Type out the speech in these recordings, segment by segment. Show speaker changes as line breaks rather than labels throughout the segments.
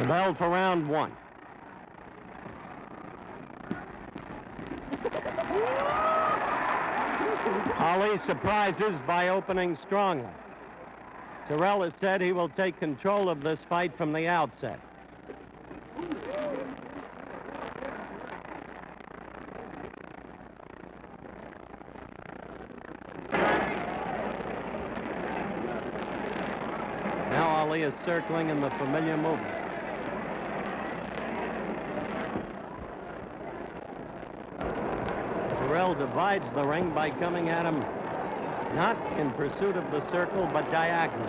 The bell for round one. Ali surprises by opening strongly. Terrell has said he will take control of this fight from the outset. Now Ali is circling in the familiar movement. Terrell divides the ring by coming at him not in pursuit of the circle, but diagonally.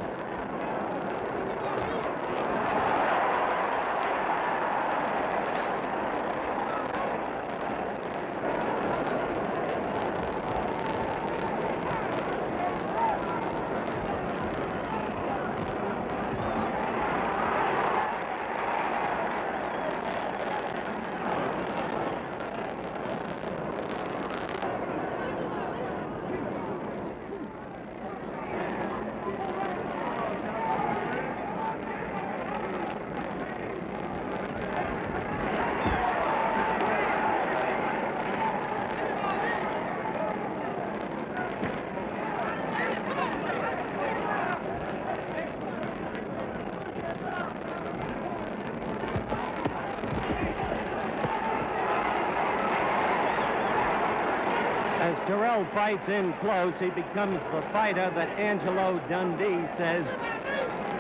As Terrell fights in close, he becomes the fighter that Angelo Dundee says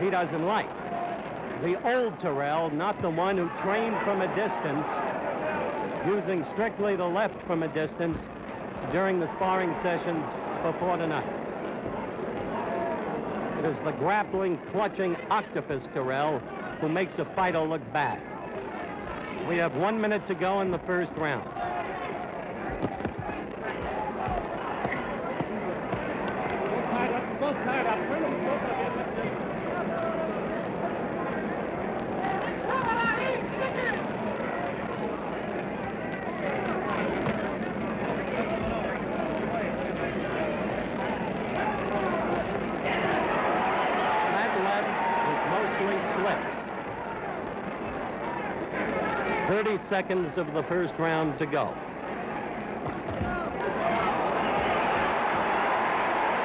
he doesn't like. The old Terrell, not the one who trained from a distance, using strictly the left from a distance during the sparring sessions before tonight. It is the grappling, clutching octopus Terrell who makes a fighter look bad. We have 1 minute to go in the first round. That left is mostly slipped. 30 seconds of the first round to go.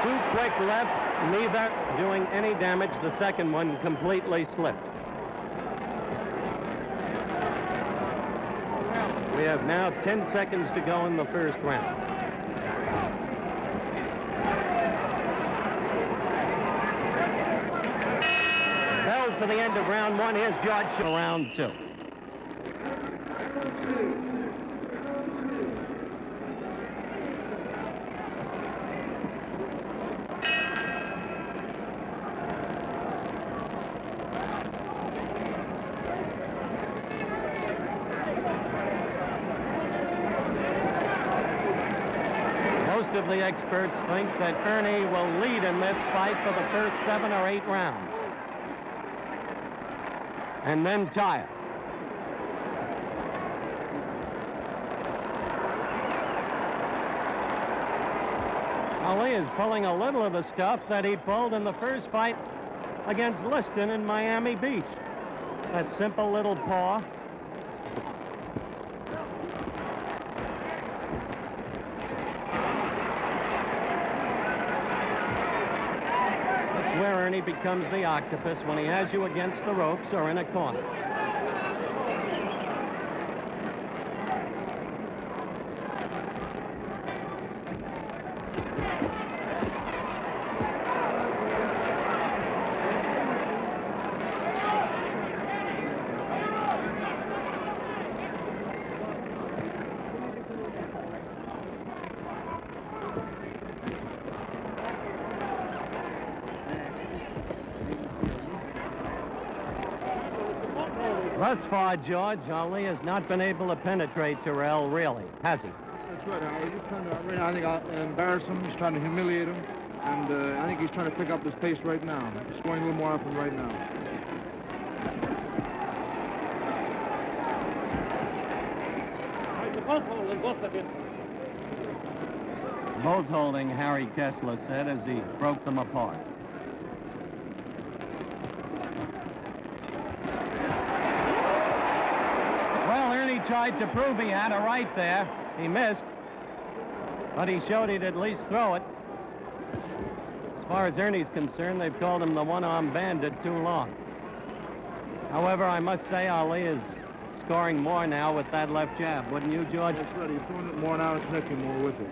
Two quick lefts, neither doing any damage. The second one completely slipped. We have now 10 seconds to go in the first round. Bell for the end of round one. Here's George for round two. Most of the experts think that Ernie will lead in this fight for the first 7 or 8 rounds. And then tire. Ali is pulling a little of the stuff that he pulled in the first fight against Liston in Miami Beach. That simple little paw. Where Ernie becomes the octopus when he has you against the ropes or in a corner. Thus far, George, Ali has not been able to penetrate Terrell, really, has he?
That's right, Howard. He's trying to, right now, I think I'll embarrass him. He's trying to humiliate him. And I think he's trying to pick up his pace right now. He's scoring a little more off him right now.
Both holding, Harry Kessler said as he broke them apart. tried to prove he had a right there. He missed, but he showed he'd at least throw it. As far as Ernie's concerned, they've called him the one-arm bandit too long. However, I must say Ali is scoring more now with that left jab, wouldn't you, George?
That's right. He's throwing it more now and connecting more with it.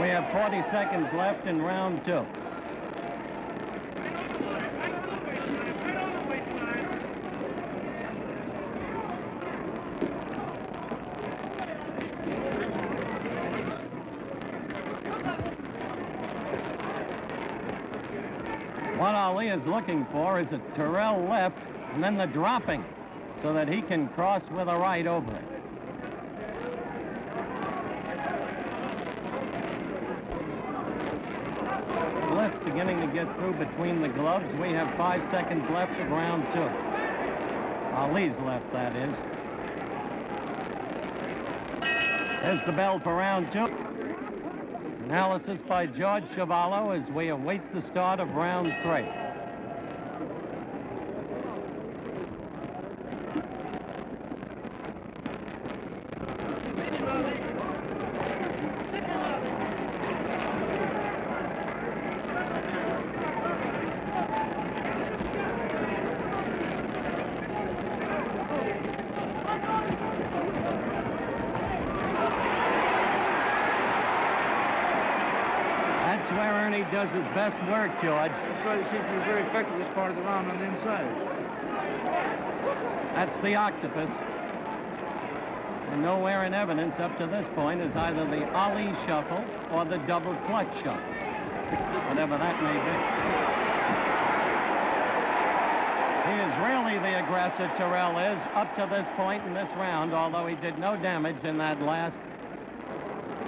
We have 40 seconds left in round 2. What Ali is looking for is a Terrell left and then the dropping so that he can cross with a right over it. Blitz beginning to get through between the gloves. We have 5 seconds left of round 2. Ali's left, that is. There's the bell for round 2. Analysis by George Chavallo as we await the start of round 3. That's where Ernie does his best work, George.
That's right. He seems to be very effective this part of the round on the inside.
That's the octopus. And nowhere in evidence up to this point is either the Ali shuffle or the double clutch shuffle, whatever that may be. He is really the aggressor, Terrell is, up to this point in this round, although he did no damage in that last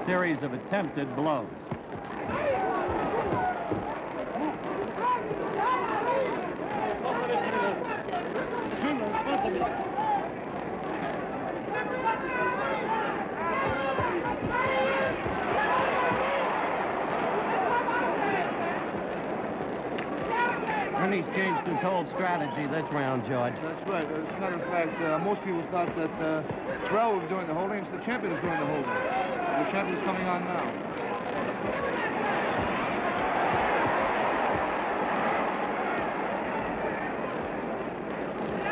series of attempted blows. Ernie's changed his whole strategy this round, George.
That's right. As a matter of fact, most people thought that Terrell was doing the holding, and the champion is doing the holding. The champion is coming on now.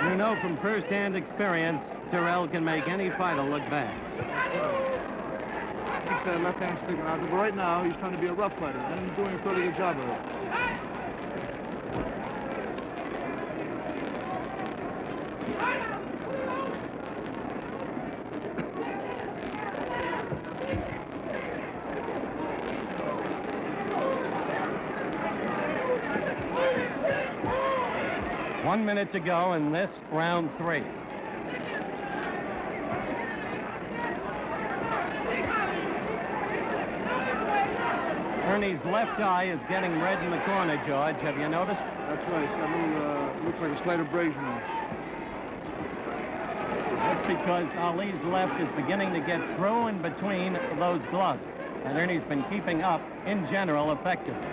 You know from first-hand experience, Terrell can make any fighter look bad.
Keeps that left hand sticking out, but right now he's trying to be a rough fighter, and he's doing a fairly good job of it.
One minute to go in this round 3. Ernie's left eye is getting red in the corner, George. Have you noticed?
That's right. It's got a little, looks like a slight abrasion there.
That's because Ali's left is beginning to get through in between those gloves. And Ernie's been keeping up, in general, effectively.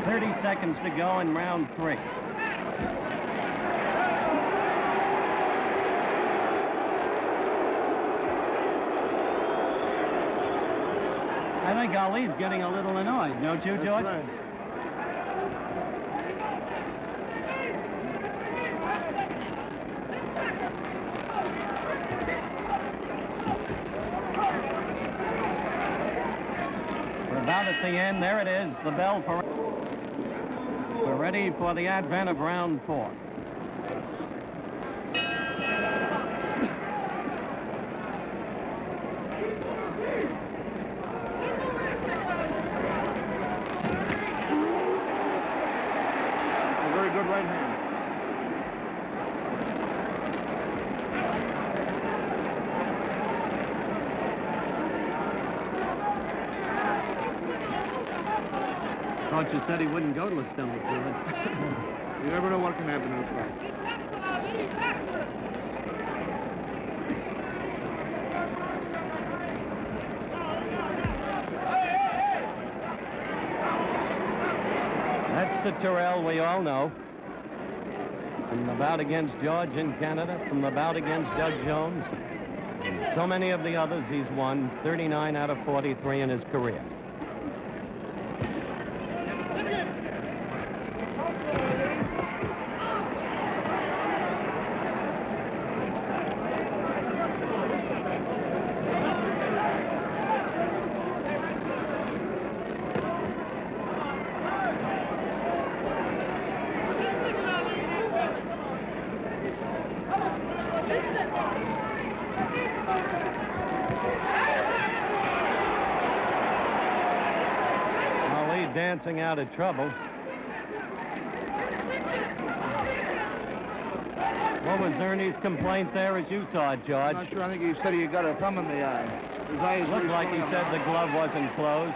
30 seconds to go in round 3. I think Ali's getting a little annoyed, don't you, George?
That's right.
We're about at the end. There it is, the bell for... We're ready for the advent of round 4.
A very good right hand.
Thought you said he wouldn't go to a stomach, George.
You never know what can happen in a fight.
That's the Terrell we all know. From the bout against George in Canada, from the bout against Doug Jones, and so many of the others he's won, 39 out of 43 in his career. Dancing out of trouble. What was Ernie's complaint there as you saw it, George?
I'm not sure. I think he said he got a thumb in the eye. His eye is
looked like he said the glove wasn't closed.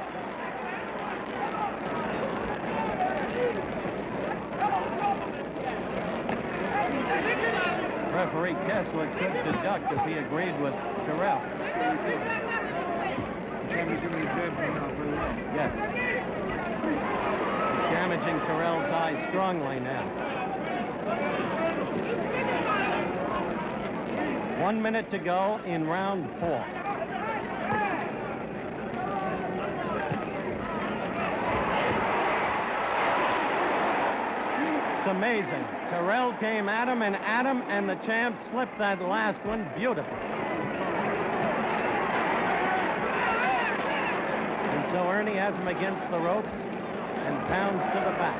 Referee Kessler could deduct if he agreed with Terrell. Yes. Damaging Terrell's eye strongly now. 1 minute to go in round 4. It's amazing. Terrell came at him, and the champ slipped that last one beautifully. And so Ernie has him against the ropes and pounds to the back.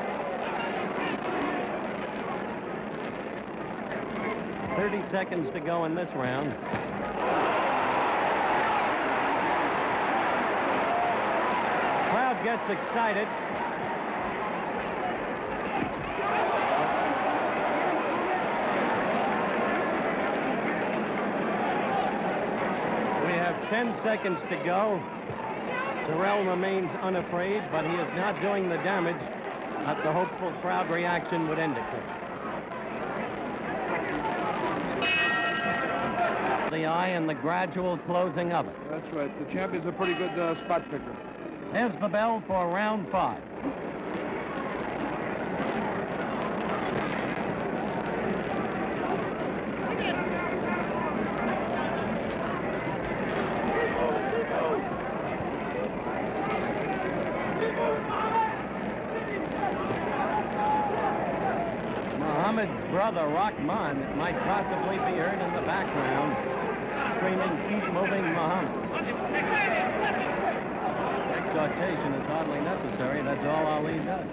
30 seconds to go in this round. Crowd gets excited. We have 10 seconds to go. Terrell remains unafraid, but he is not doing the damage that the hopeful crowd reaction would indicate. The eye and the gradual closing of it.
That's right. The champ is a pretty good spot picker.
There's the bell for round 5. Muhammad's brother, Rahman, might possibly be heard in the background, screaming, "Keep moving, Muhammad." Exhortation is hardly necessary. That's all Ali does.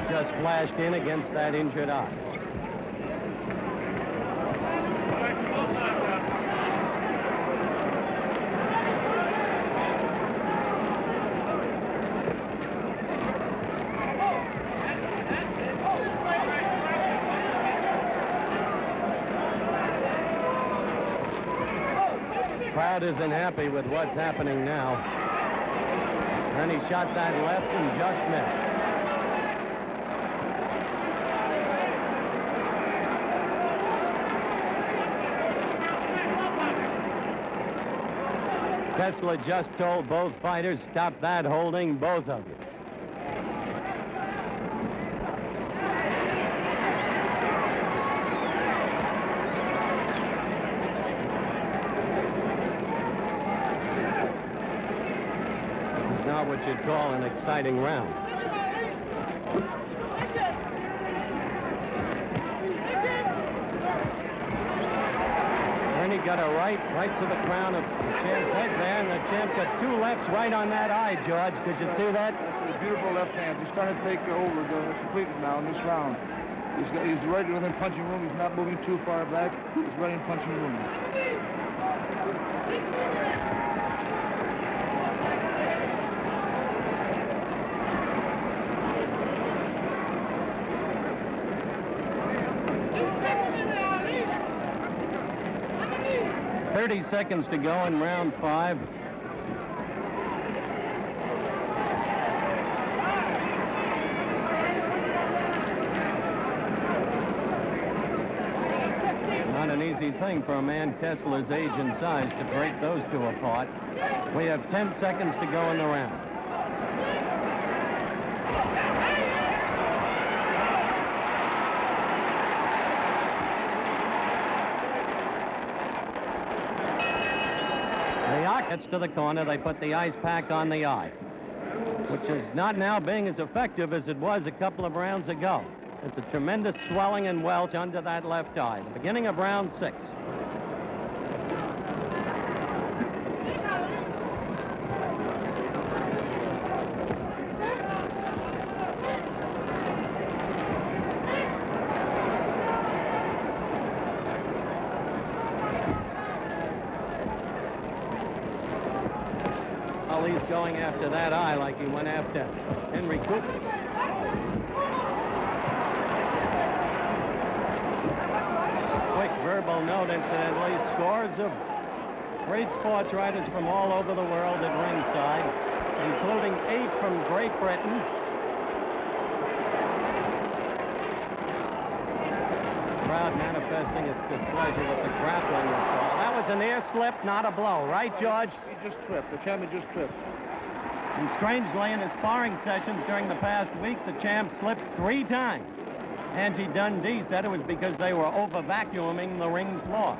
Just flashed in against that injured eye. Crowd isn't happy with what's happening now. Then he shot that left and just missed. Kessler just told both fighters, stop that holding, both of you. This is not what you'd call an exciting round. Ernie got a right to the crown of the champ's head there, and the champ got 2 lefts right on that eye, George. Did you see that?
That's a beautiful left hand. He's starting to take over completely now in this round. He's right within punching room. He's not moving too far back. He's right in punching room. .30 seconds to go in round 5.
thing for a man Kessler's age and size to break those two apart. We have 10 seconds to go in the round. The eye gets to the corner. They put the ice pack on the eye, which is not now being as effective as it was a couple of rounds ago. It's a tremendous swelling and welch under that left eye. The beginning of round 6. Ali's going after that eye like he went after Henry Cooper. Verbal note, incidentally, scores of great sports writers from all over the world at ringside, including 8 from Great Britain. Crowd manifesting its displeasure with the grappling we saw. That was an ear slip, not a blow, right, George?
He just tripped. The champion just tripped.
And strangely, in his sparring sessions during the past week, the champ slipped 3 times. Angie Dundee said it was because they were over-vacuuming the ring floor.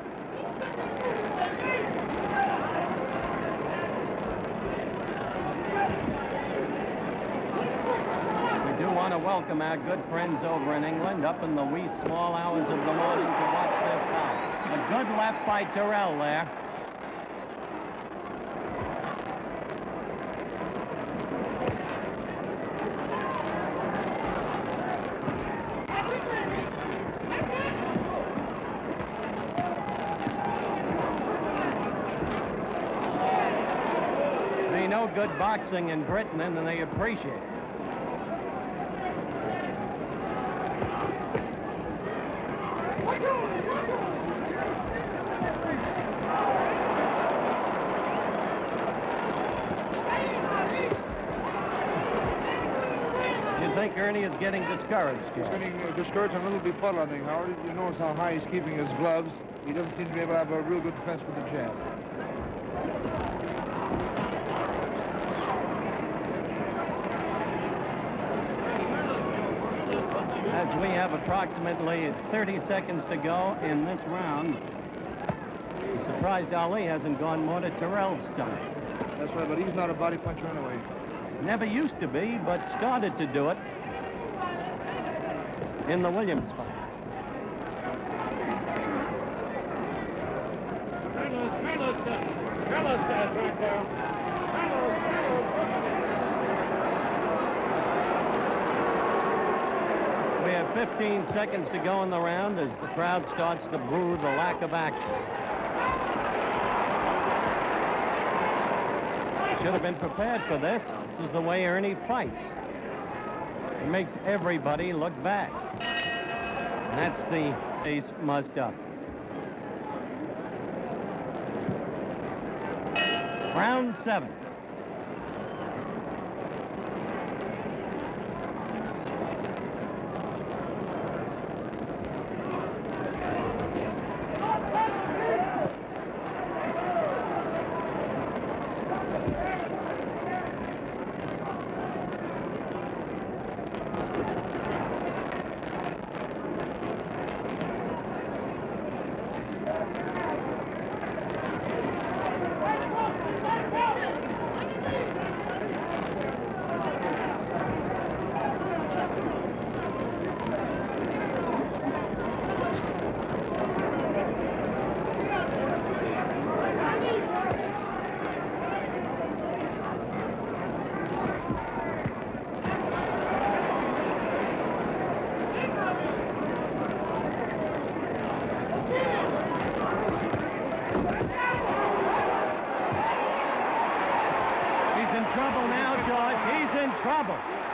We do want to welcome our good friends over in England up in the wee small hours of the morning to watch this bout. A good left by Terrell there. Good boxing in Britain, and they appreciate it. You think Ernie is getting discouraged?
He's getting discouraged and a little befuddled, I think, Howard. You notice how high he's keeping his gloves. He doesn't seem to be able to have a real good defense with the jab.
As we have approximately 30 seconds to go in this round, I'm surprised Ali hasn't gone more to Terrell's stomach.
That's right, but he's not a body puncher anyway.
Never used to be, but started to do it in the Williams fight. We have 15 seconds to go in the round as the crowd starts to boo the lack of action. Should have been prepared for this. This is the way Ernie fights. It makes everybody look bad. And that's the face muzzed up. Round 7.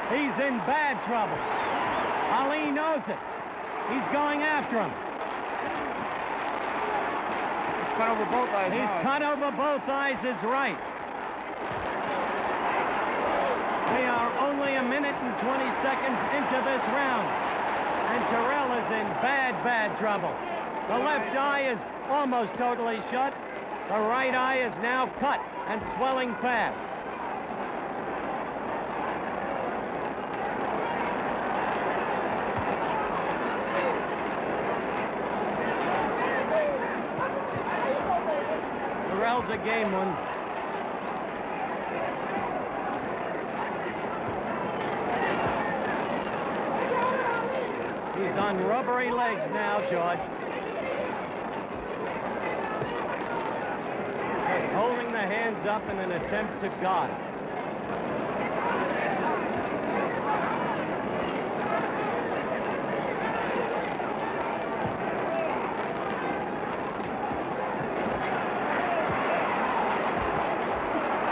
He's in bad trouble. Ali knows it. He's going after him.
He's cut over both eyes.
He's cut over both eyes is right. We are only a minute and 20 seconds into this round. And Terrell is in bad trouble. The left eye is almost totally shut. The right eye is now cut and swelling fast. Terrell's a game one. He's on rubbery legs now, George. Just holding the hands up in an attempt to guard.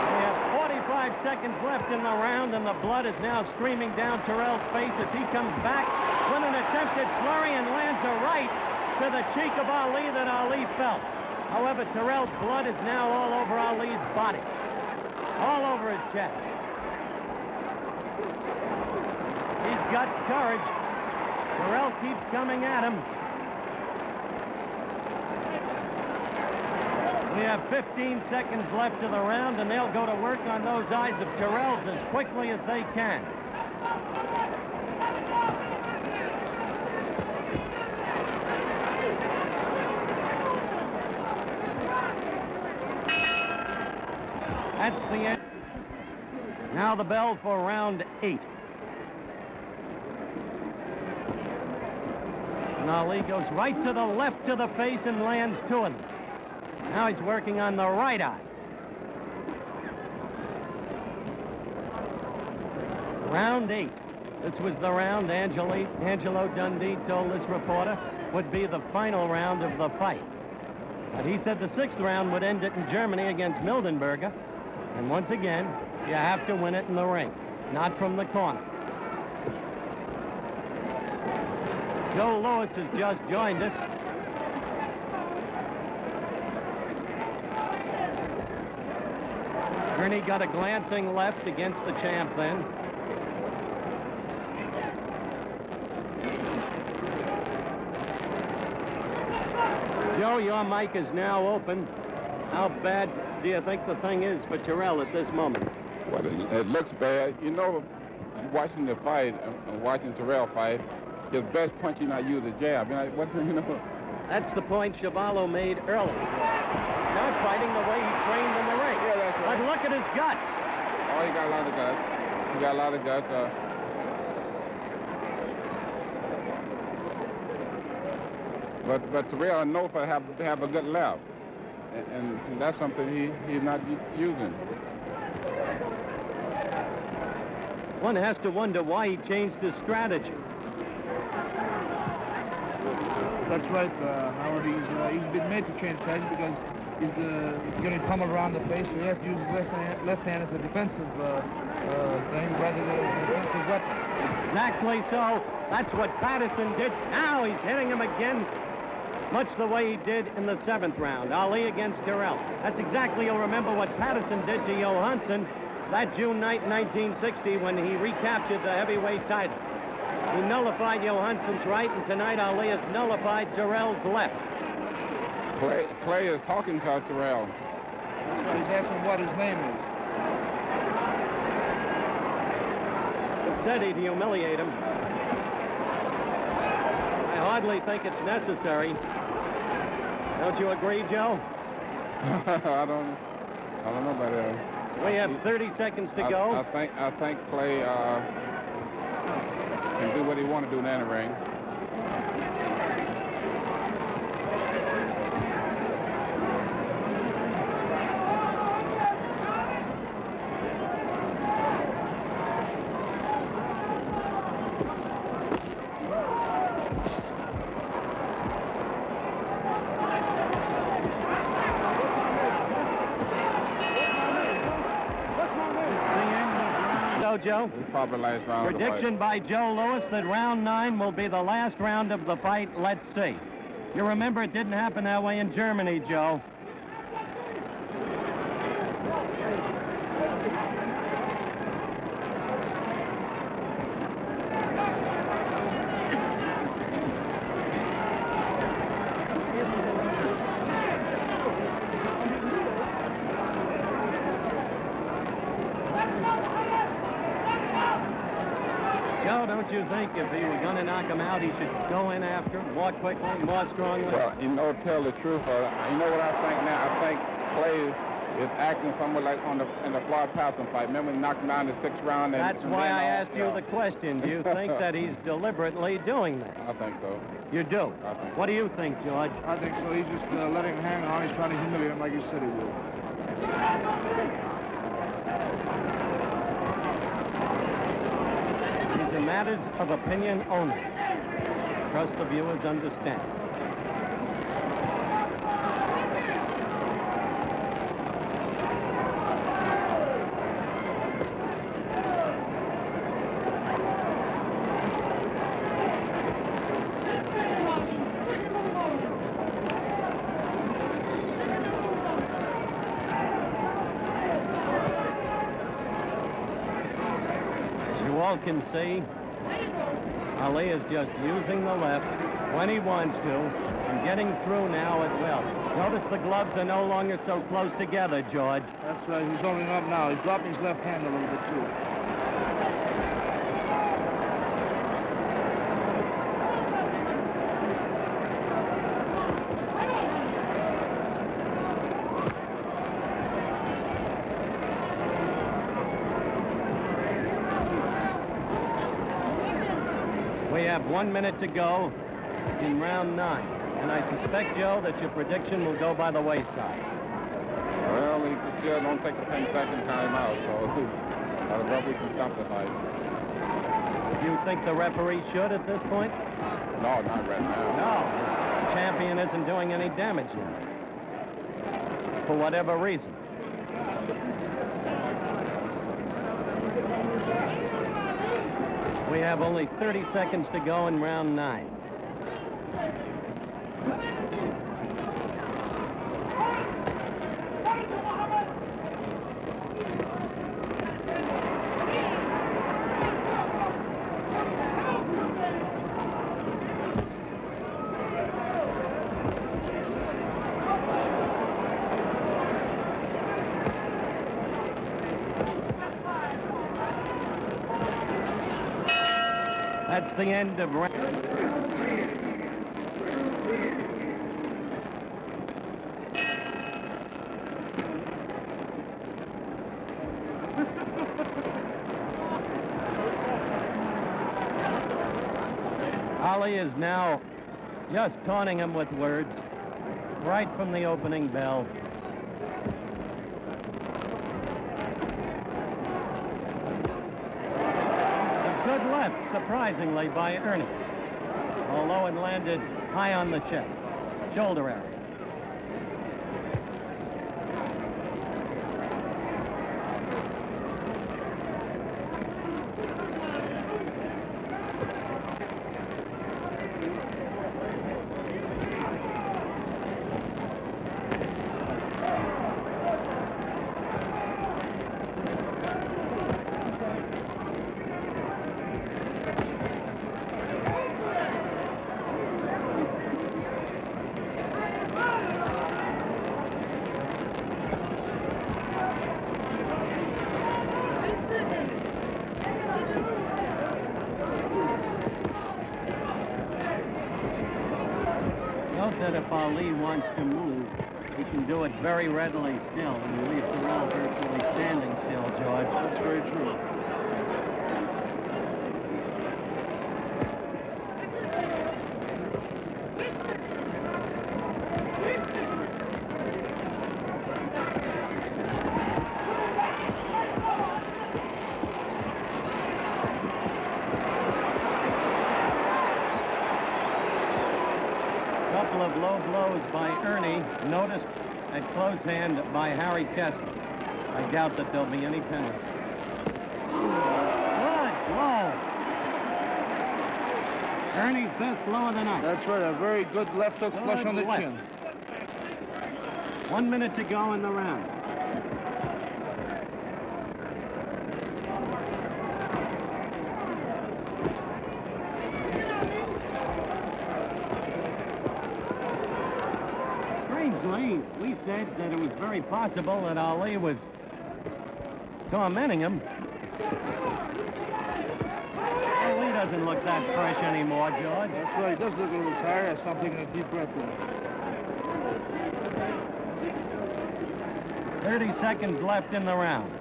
We have 45 seconds left in the round, and the blood is now streaming down Terrell's face as he comes back with an attempted flurry and lands a right to the cheek of Ali that Ali felt. However, Terrell's blood is now all over Ali's body, all over his chest. He's got courage. Terrell keeps coming at him. We have 15 seconds left of the round, and they'll go to work on those eyes of Terrell's as quickly as they can. That's the end. Now the bell for round 8. And Ali goes right to the left to the face and lands two of them. Now he's working on the right eye. Round 8. This was the round Angelo Dundee told this reporter would be the final round of the fight. But he said the 6th round would end it in Germany against Mildenberger. And once again, you have to win it in the ring, not from the corner. Joe Louis has just joined us. Ernie got a glancing left against the champ then. Joe, your mic is now open. How bad do you think the thing is for Terrell at this moment?
Well, it looks bad. You know, watching the fight, watching Terrell fight, his best punch, he not use a jab. You know.
That's the point Chevalo made earlier. He's not fighting the way he trained in the ring.
Yeah, that's right.
But look at his guts.
Oh, he got a lot of guts. He got a lot of guts. But Terrell knows to have a good left. And that's something he's not using.
One has to wonder why he changed his strategy.
That's right, Howard. He's been made to change strategy because he's getting pummeled around the face, so he has to use his left hand as a defensive thing rather than a defensive weapon.
Exactly so. That's what Patterson did. Now he's hitting him again, much the way he did in the 7th round. Ali against Terrell. That's exactly, you'll remember what Patterson did to Johansson that June night in 1960 when he recaptured the heavyweight title. He nullified Johansson's right, and tonight Ali has nullified Terrell's left.
Clay is talking to Terrell.
He's asking what his name is.
He said he'd humiliate him. I hardly think it's necessary. Don't you agree, Joe?
I don't know about that.
We have 30 seconds to go.
I think Clay can do what he wants to do in the ring.
Joe?
Probably last round.
Prediction by Joe Louis that round 9 will be the last round of the fight. Let's see. You remember it didn't happen that way in Germany, Joe. Joe, don't you think if he were going to knock him out, he should go in after him, more quickly, more strongly?
Well, you know, tell the truth, you know what I think now? I think Clay is acting somewhat like in the Floyd Patterson fight. Remember he knocked him down in the 6th round?
That's why I asked you the question. Do you think that he's deliberately doing this?
I think so.
You do?
I think so.
What do you think, George?
I think so. He's just letting him hang on. He's trying to humiliate him like he said he would.
These are matters of opinion only. Trust the viewers understand. All can see, Ali is just using the left when he wants to and getting through now at will. Notice the gloves are no longer so close together, George.
That's right. He's holding up now. He's dropping his left hand a little bit, too.
We have 1 minute to go in round 9. And I suspect, Joe, that your prediction will go by the wayside.
Well, he still don't take a 10-second timeout, so the referee can stop the fight.
Do you think the referee should at this point?
No, not right now.
No. The champion isn't doing any damage now. For whatever reason. We have only 30 seconds to go in round 9. That's the end of round. Ali is now just taunting him with words right from the opening bell. Good left, surprisingly, by Ernie, although it landed high on the chest, shoulder area. Note that if Ali wants to move, he can do it very readily still, and he leaves Terrell virtually standing still, George.
That's very true.
Couple of low blows by Ernie, noticed at close hand by Harry Kessler. I doubt that there'll be any penalty. Good blow. Ernie's best blow of the night.
That's right, a very good left hook flush on the chin.
1 minute to go in the round. Strangely, we said that it was very possible that Ali was tormenting him. Ali doesn't look that fresh anymore, George.
That's right. He does look a little tired. I saw him taking a deep breath in.
30 seconds left in the round.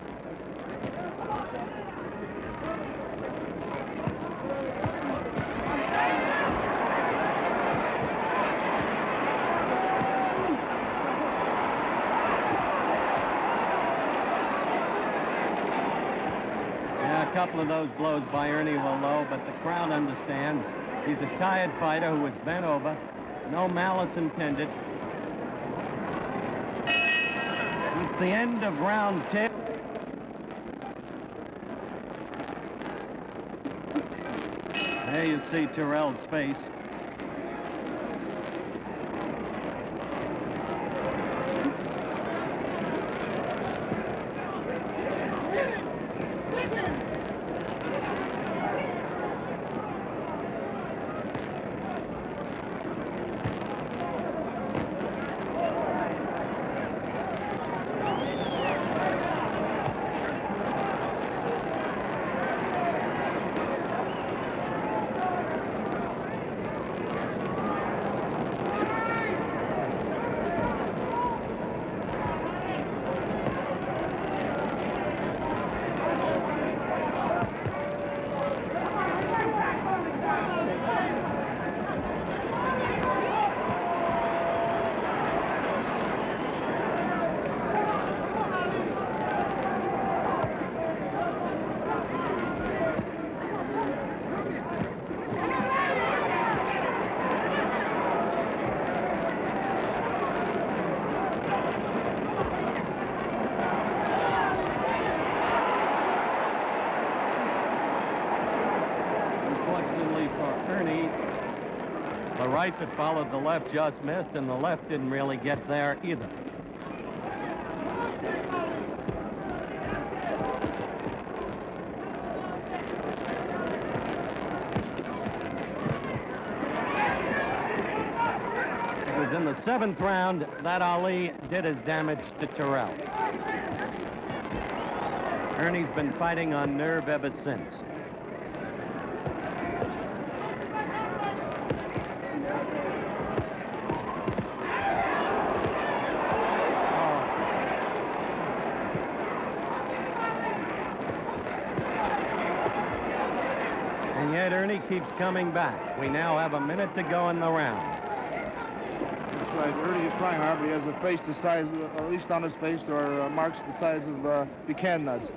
Yeah, a couple of those blows by Ernie were low, but the crowd understands. He's a tired fighter who was bent over. No malice intended. It's the end of round 10. There you see Terrell's face. Ernie, the right that followed the left just missed, and the left didn't really get there either. It was in the 7th round that Ali did his damage to Terrell. Ernie's been fighting on nerve ever since. And yet Ernie keeps coming back. We now have a minute to go in the round.
That's right. Ernie is trying hard, but he has a face the size, at least on his face, there are marks the size of pecan nuts,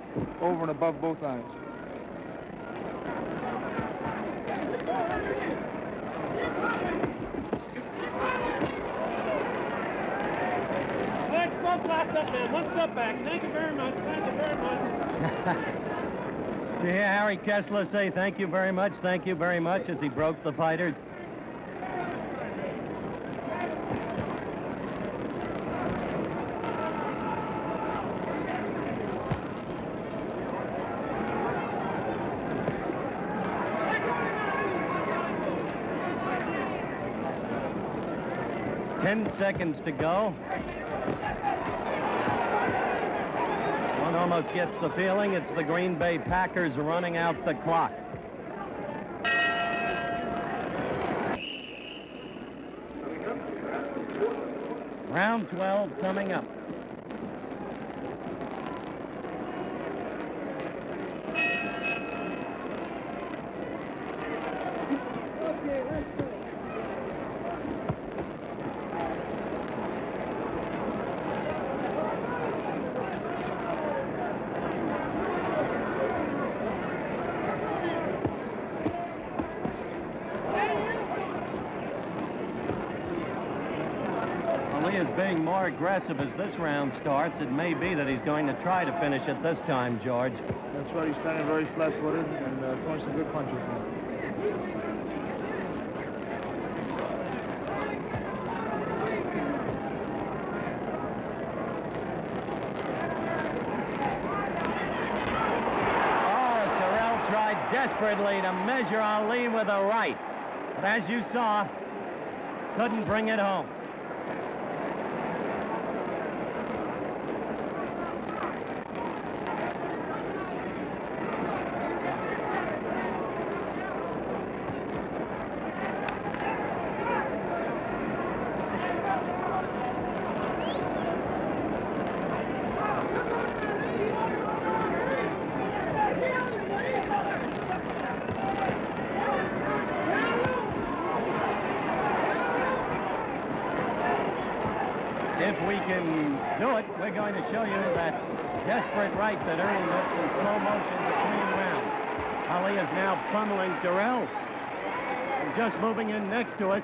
over and above both eyes.
One flat up, man. One step back. Thank you very much. Thank you very much.
Did you hear Harry Kessler say thank you very much as he broke the fighters? Ten seconds to go. One almost gets the feeling it's the Green Bay Packers running out the clock. Round 12 coming up. Is being more aggressive as this round starts. It may be that he's going to try to finish it this time, George.
That's right. He's standing very flat-footed and throwing some good punches in.
Oh, Terrell tried desperately to measure Ali with a right. But as you saw, couldn't bring it home. If we can do it, we're going to show you that desperate right that Ernie missed in slow motion between rounds. Ali is now pummeling Terrell. And just moving in next to us,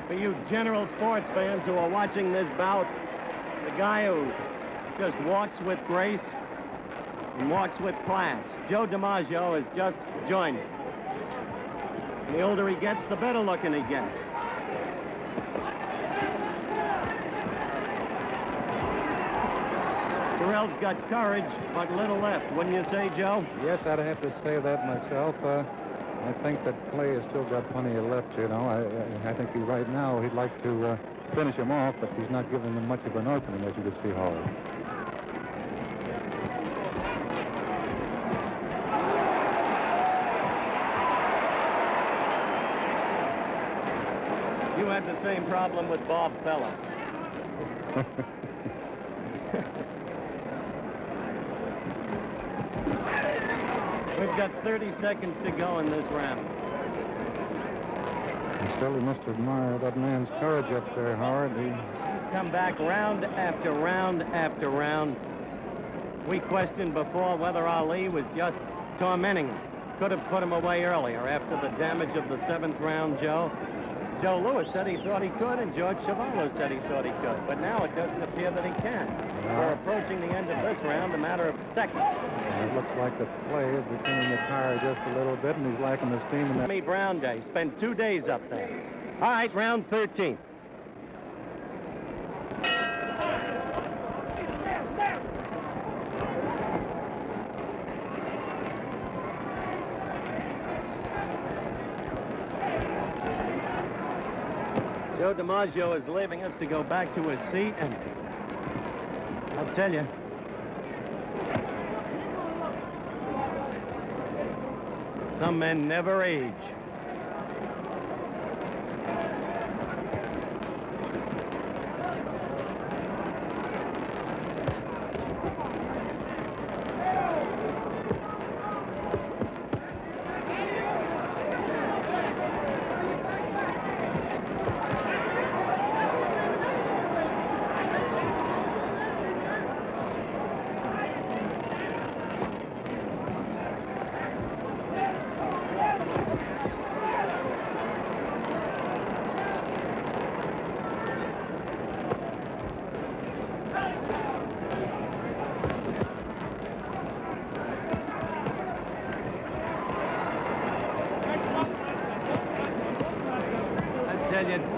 for you general sports fans who are watching this bout, the guy who just walks with grace and walks with class. Joe DiMaggio has just joined us. And the older he gets, the better looking he gets. Terrell's got courage, but little left, wouldn't you say, Joe?
Yes, I'd have to say that myself. I think that Clay has still got plenty of left, you know. I think right now he'd like to finish him off, but he's not giving him much of an opening, as you can see, Howard.
You had the same problem with Bob Feller. We've got 30 seconds to go in this round.
I certainly must admire that man's courage up there, Howard.
He's come back round after round after round. We questioned before whether Ali was just tormenting him. Could have put him away earlier after the damage of the 7th round, Joe. Joe Louis said he thought he could, and George Chuvalo said he thought he could. But now it doesn't appear that he can. We're approaching the end of this round, a matter of seconds.
It looks like that Clay is beginning to tire just a little bit, and he's lacking the steam in that.
Jimmy Brown Day. Spent 2 days up there. All right, round 13. Joe DiMaggio is leaving us to go back to his seat, and I'll tell you, some men never age.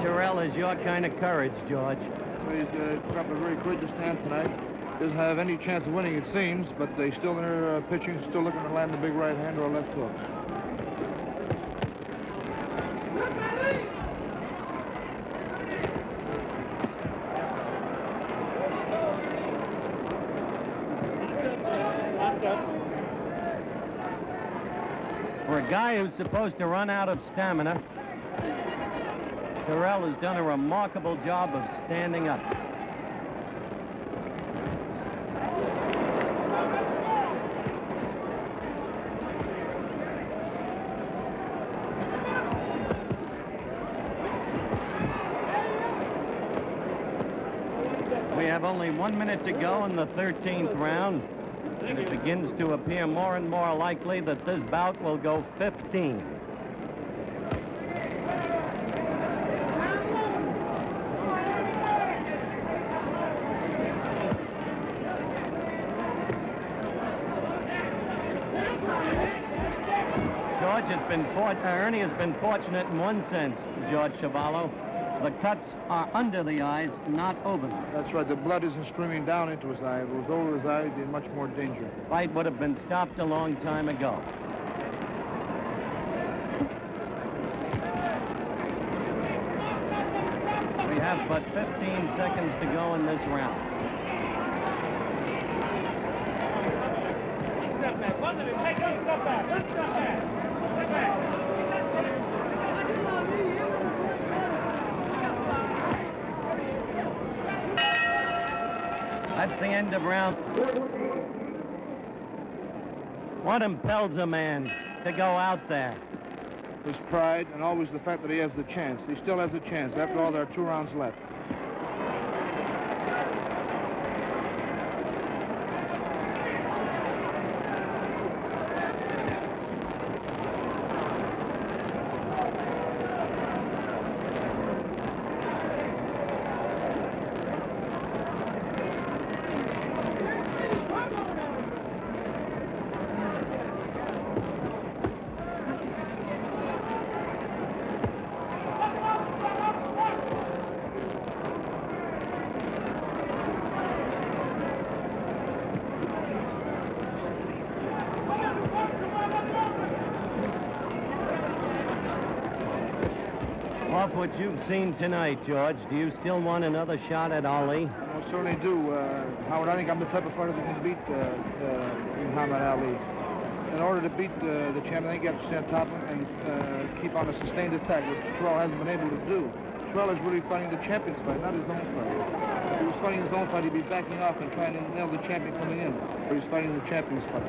Terrell is your kind of courage, George.
So he's got a very courageous stand tonight. Doesn't have any chance of winning, it seems, but they still in their pitching, still looking to land the big right hand or a left hook.
For a guy who's supposed to run out of stamina, Terrell has done a remarkable job of standing up. We have only 1 minute to go in the 13th round, and it begins to appear more and more likely that this bout will go 15. Ernie has been fortunate in one sense, George Chuvalo. The cuts are under the eyes, not over them.
That's right. The blood isn't streaming down into his eye. If it was over his eye, he'd be in much more danger.
Fight would have been stopped a long time ago. We have but 15 seconds to go in this round.
Step back. One minute. Take one step back. One step back. Step back.
That's the end of round. What impels a man to go out there?
His pride and always the fact that he has the chance. He still has a chance. After all, there are 2 rounds left.
Off what you've seen tonight, George, do you still want another shot at Ali?
I certainly do. Howard, I think I'm the type of fighter that can beat Muhammad Ali. In order to beat the champion, I think you have to stay on top and keep on a sustained attack, which Terrell hasn't been able to do. Terrell is really fighting the champion's fight, not his own fight. If he was fighting his own fight, he'd be backing off and trying to nail the champion coming in. But he's fighting the champion's fight.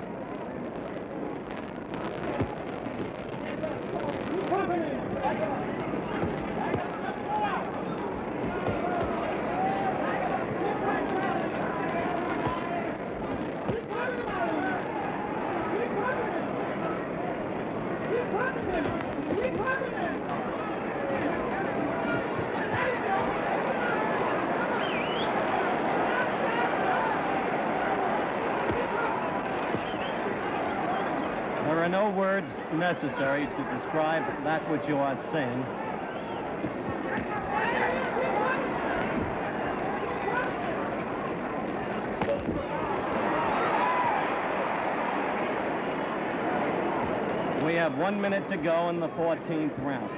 There are no words necessary to describe that which you are saying. We have 1 minute to go in the 14th round.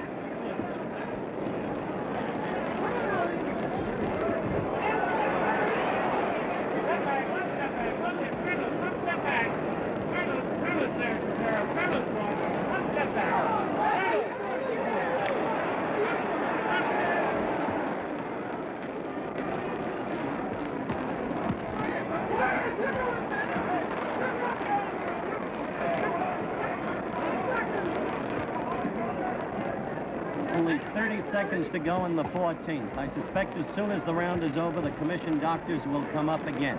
Only 30 seconds to go in the 14th. I suspect as soon as the round is over, the commission doctors will come up again.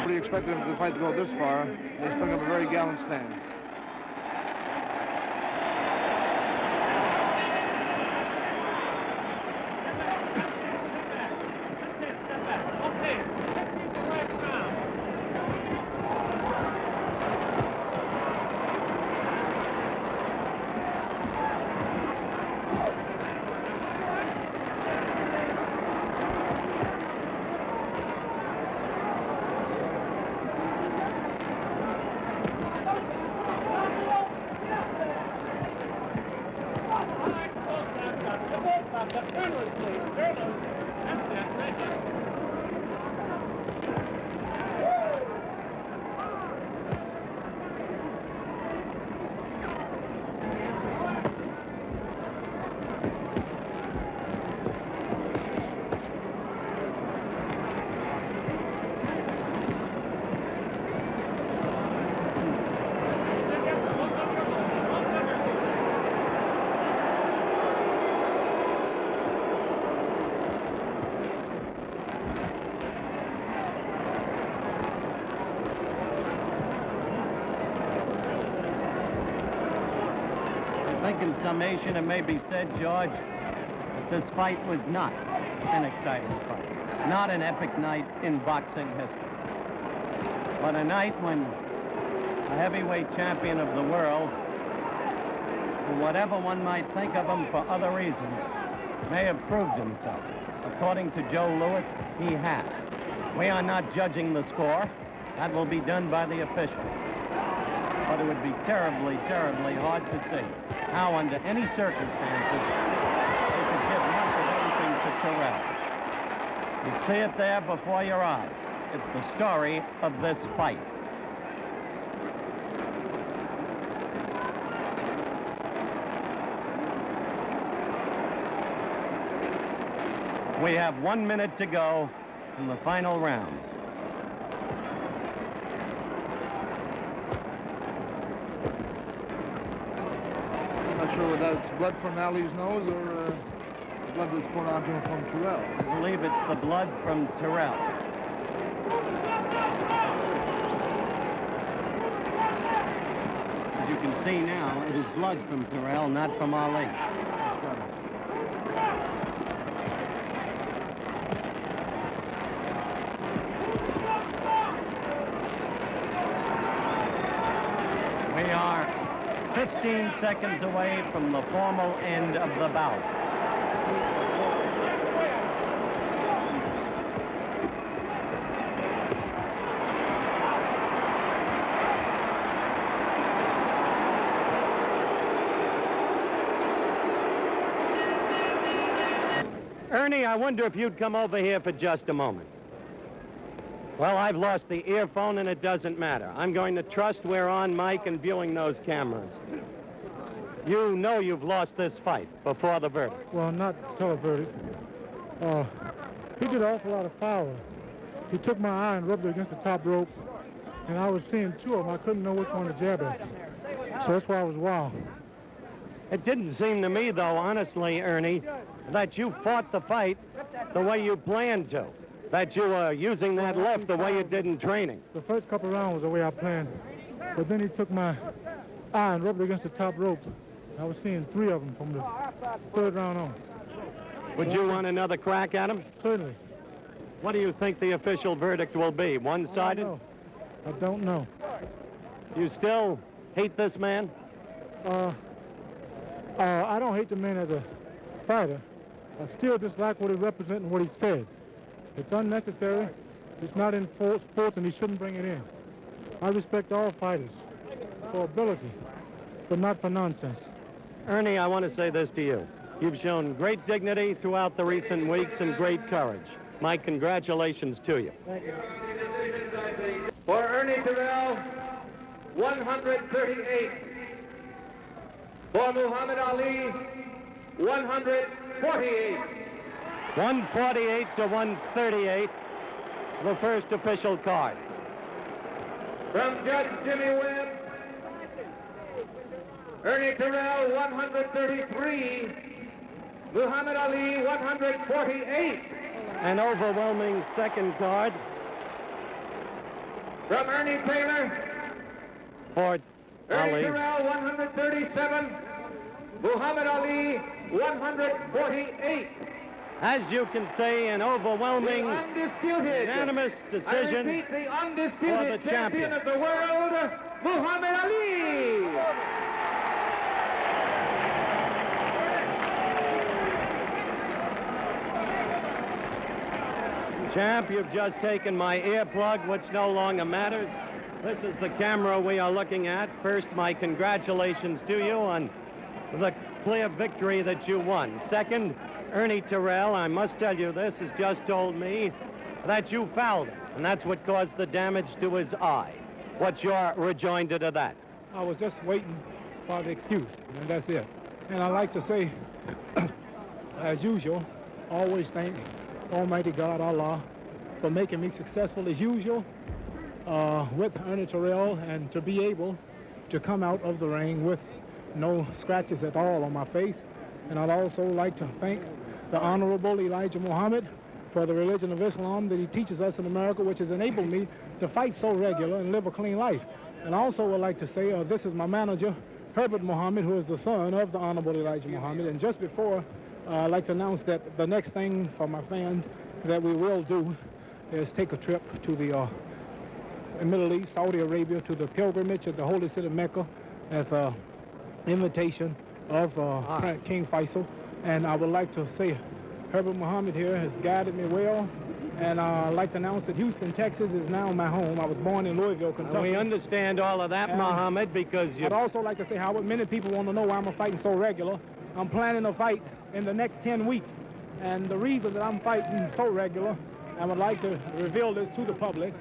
Expected the fight to go this far. They took up a very gallant stand. In summation, it may be said, George, that this fight was not an exciting fight, not an epic night in boxing history, but a night when a heavyweight champion of the world, who whatever one might think of him for other reasons, may have proved himself. According to Joe Louis, he has. We are not judging the score. That will be done by the officials. But it would be terribly, terribly hard to see how, under any circumstances, they could give much of anything to Terrell. You see it there before your eyes. It's the story of this fight. We have 1 minute to go in the final round. Not sure whether that's blood from Ali's nose or blood that's poured onto him from Terrell.
I believe it's the blood from Terrell. As you can see now, it is blood from Terrell, not from Ali. 15 seconds away from the formal end of the bout. Ernie, I wonder if you'd come over here for just a moment. Well, I've lost the earphone, and it doesn't matter. I'm going to trust we're on mic and viewing those cameras. You know you've lost this fight before the verdict.
Well, not till the verdict. He did an awful lot of power. He took my eye and rubbed it against the top rope, and I was seeing two of them. I couldn't know which one to jab at. So that's why I was wild.
It didn't seem to me, though, honestly, Ernie, that you fought the fight the way you planned to. That you were using that left the way you did in training.
The first couple rounds was the way I planned. But then he took my eye and rubbed it against the top rope. I was seeing three of them from the third round on.
Would you want another crack at him?
Certainly.
What do you think the official verdict will be? One-sided?
I don't know.
You still hate this man?
I don't hate the man as a fighter. I still dislike what he represents and what he said. It's unnecessary. It's not in sports, and he shouldn't bring it in. I respect all fighters for ability, but not for nonsense.
Ernie, I want to say this to you. You've shown great dignity throughout the recent weeks and great courage. My congratulations to you.
Thank you.
For Ernie Terrell, 138. For Muhammad Ali, 148.
148 to 138, the first official card.
From Judge Jimmy Webb, Ernie Terrell, 133. Muhammad Ali, 148.
An overwhelming second card.
From Ernie Taylor,
For
Ernie
Ali.
Terrell, 137. Muhammad Ali, 148.
As you can see, an overwhelming,
The undisputed,
unanimous
I
decision
repeat, the
for
undisputed
the champion
of the world, Muhammad Ali.
Champ, you've just taken my earplug, which no longer matters. This is the camera we are looking at. First, my congratulations to you on the clear victory that you won. Second, Ernie Terrell, I must tell you this, has just told me that you fouled him, and that's what caused the damage to his eye. What's your rejoinder to that?
I was just waiting for the excuse, and that's it. And I like to say, as usual, always thank Almighty God, Allah, for making me successful as usual with Ernie Terrell, and to be able to come out of the ring with no scratches at all on my face. And I'd also like to thank the Honorable Elijah Muhammad for the religion of Islam that he teaches us in America, which has enabled me to fight so regular and live a clean life. And I also would like to say this is my manager, Herbert Muhammad, who is the son of the Honorable Elijah Muhammad. And just before, I'd like to announce that the next thing for my fans that we will do is take a trip to the Middle East, Saudi Arabia, to the pilgrimage at the holy city of Mecca as an invitation of King Faisal. And I would like to say Herbert Muhammad here has guided me well, and I'd like to announce that Houston, Texas is now my home. I was born in Louisville, Kentucky.
We understand all of that, Muhammad, because you...
I'd also like to say, Howard, many people want to know why I'm fighting so regular. I'm planning a fight in the next 10 weeks, and the reason that I'm fighting so regular, I would like to reveal this to the public.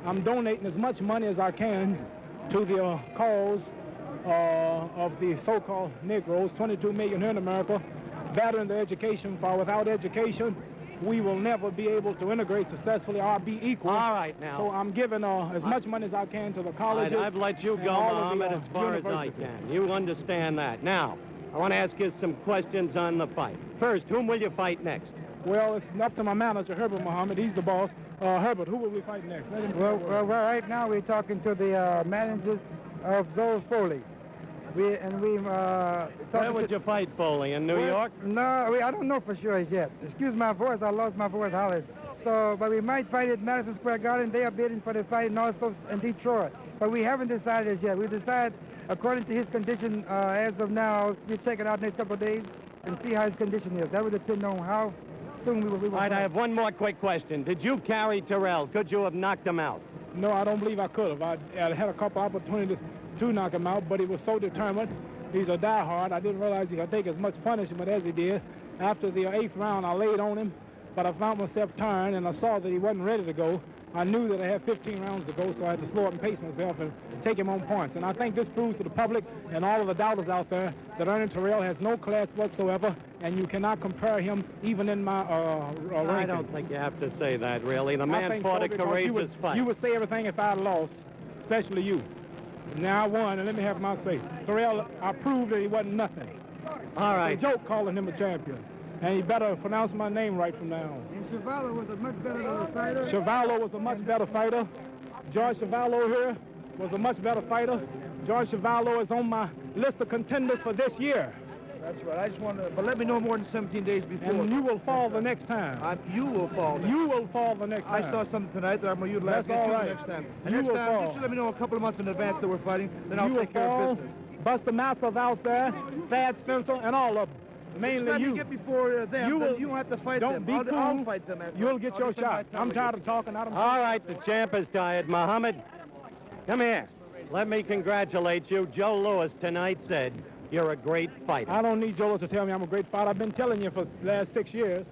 I'm donating as much money as I can to the cause of the so-called Negroes, 22 million here in America, battering their education, for without education, we will never be able to integrate successfully or be equal.
All right, now.
So I'm giving as much money as I can to the colleges.
I've let you go, Muhammad, as far as I can. You understand that. Now, I want to ask you some questions on the fight. First, whom will you fight next?
Well, it's up to my manager, Herbert Muhammad. He's the boss. Herbert, who will we fight next?
Well, right now we're talking to the managers of Zoe Foley.
Where would you fight, Foley? In New York?
No, I don't know for sure as yet. Excuse my voice, I lost my voice hollering. So, but we might fight at Madison Square Garden. They are bidding for the fight, and also in Detroit. But we haven't decided as yet. We decided according to his condition as of now, we'll check it out next couple of days and see how his condition is. That would depend on how soon we will
All right, I have one more quick question. Did you carry Terrell? Could you have knocked him out?
No, I don't believe I could have. I had a couple opportunities to knock him out, but he was so determined. He's a diehard. I didn't realize he could take as much punishment as he did. After the 8th round, I laid on him, but I found myself turned, and I saw that he wasn't ready to go. I knew that I had 15 rounds to go, so I had to slow up and pace myself and take him on points. And I think this proves to the public and all of the doubters out there that Ernie Terrell has no class whatsoever, and you cannot compare him even in my ranking.
I don't think you have to say that, really. The man fought a courageous fight.
You would say everything if I lost, especially you. Now I won, and let me have my say. Terrell, I proved that he wasn't nothing.
All right.
It's a joke calling him a champion. And he better pronounce my name right from now on.
And Chevalo was a much better fighter.
Chevalo was a much better fighter. George Chevalo here was a much better fighter. George Chevalo is on my list of contenders for this year.
That's right. I just want to, but let me know more than 17 days before.
And you will fall the next time.
You will fall.
You will fall the next time.
I saw something tonight that I'm going to utilize
That's all right.
next time.
And you will fall.
Just let me know a couple of months in advance that we're fighting, then I'll take care of business.
Buster Massive out there, Thad Spencer, and all of them. Mainly you.
Get before them, you don't have to fight them. I'll fight them.
You'll get your shot. I'm tired of talking.
All right, the champ is tired. Muhammad, come here. Let me congratulate you. Joe Louis tonight said you're a great fighter.
I don't need Joe Louis to tell me I'm a great fighter. I've been telling you for the last 6 years.